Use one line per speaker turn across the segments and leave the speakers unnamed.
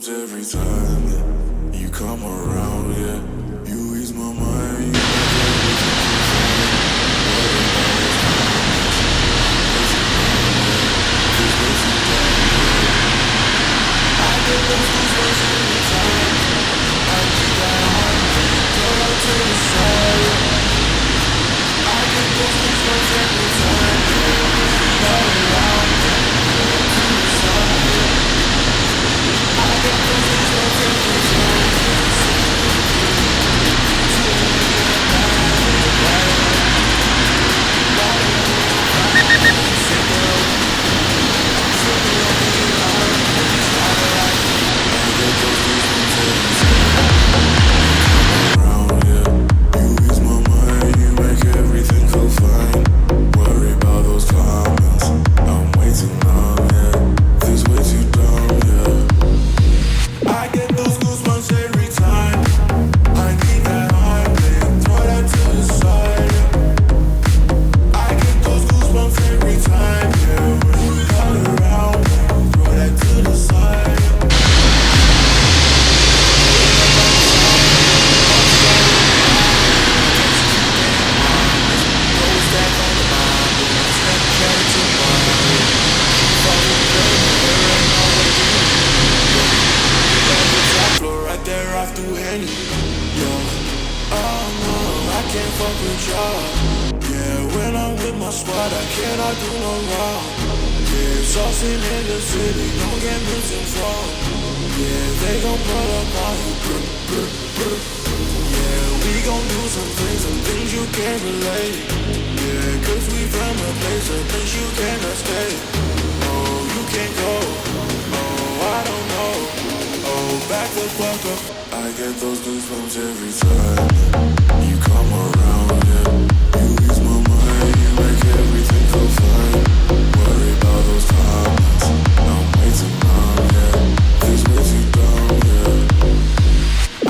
every time yeah, you come around, yeah, you ease my mind. You make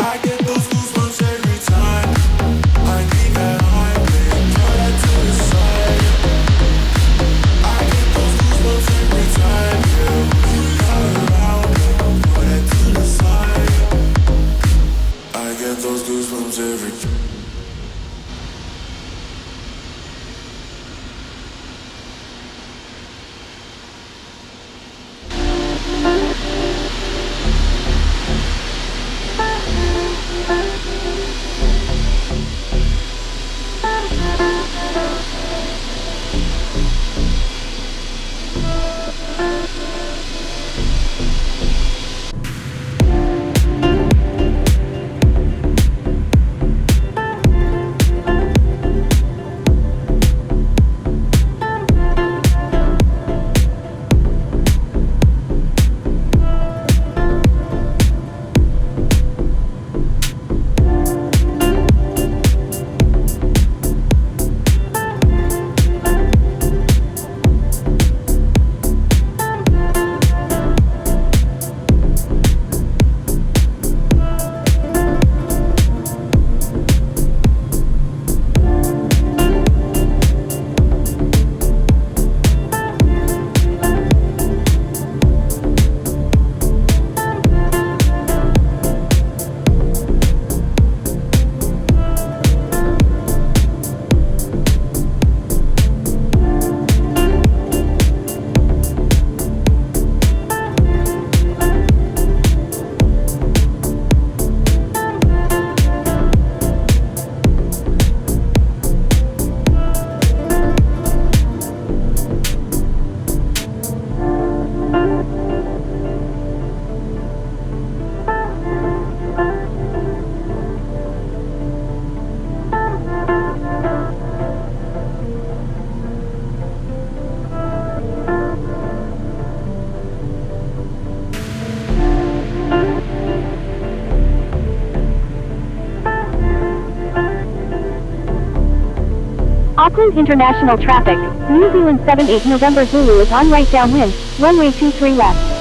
I get those goosebumps every time. I need that heart, throw out to the side. I get those goosebumps every time. Yeah, not around, throw out to the side. I get those goosebumps every time.
Auckland International Traffic, New Zealand 7-8 November Zulu is on right downwind, runway 23 left.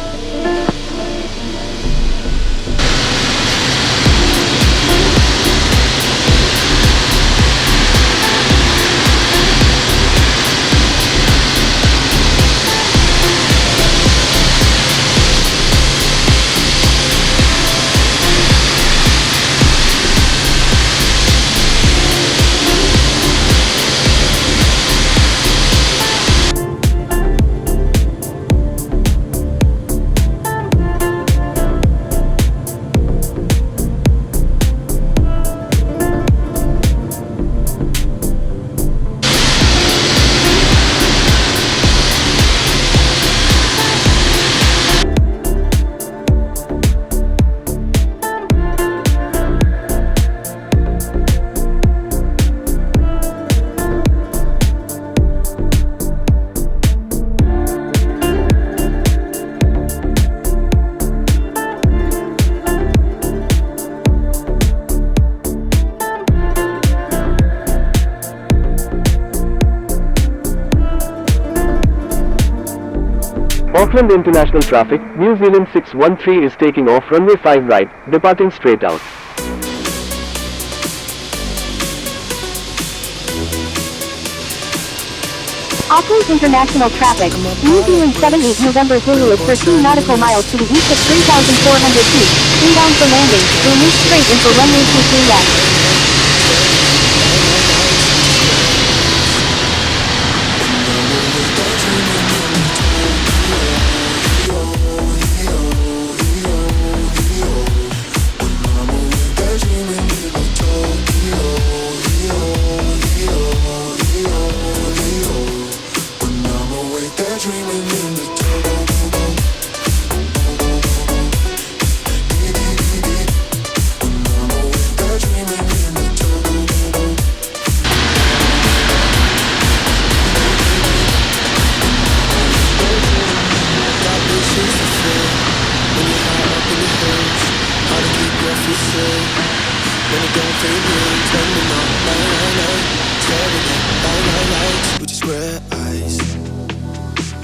Auckland International Traffic, New Zealand 613 is taking off runway 5 right, departing straight out.
Auckland International Traffic, New Zealand 78 November Zulu is 13 nautical miles to the east at 3,400 feet, inbound for landing, will move straight in for runway 23 left.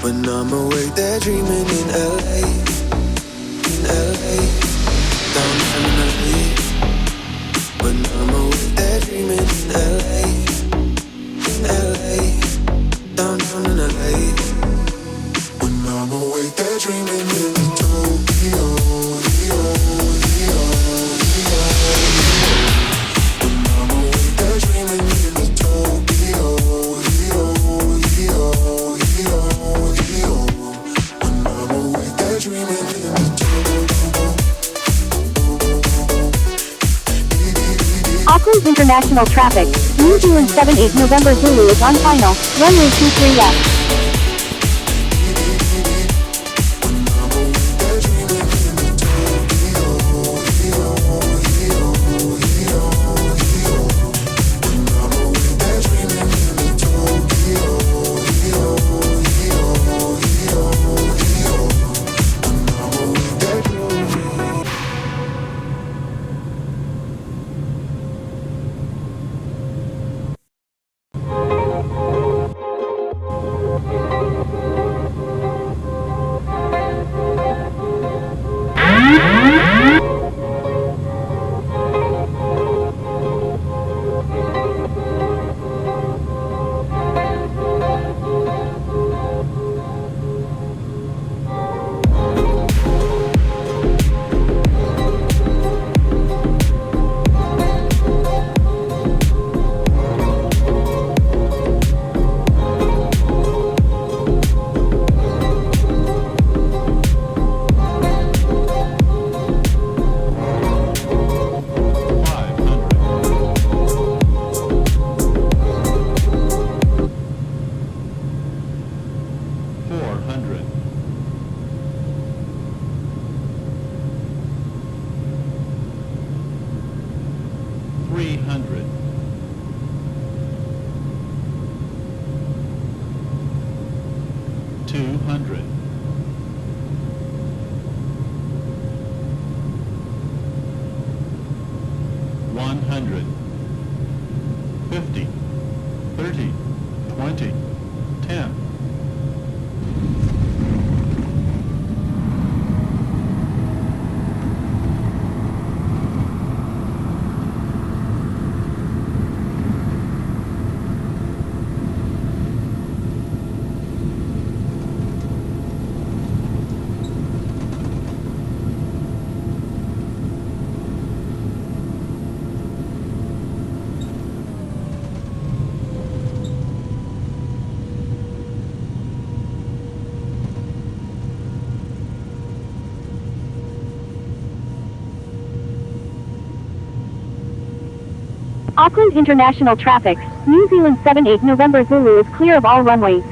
When I'm awake, they're dreaming in LA, down in LA. When I'm awake, they're dreaming in LA, down in LA. When I'm awake, they're dreaming in Tokyo. When I'm awake, they're dreaming in Tokyo.
Auckland International Traffic, New Zealand 78 November Zulu is on final, runway 23 left. Auckland International Traffic, New Zealand 78 November Zulu is clear of all runways.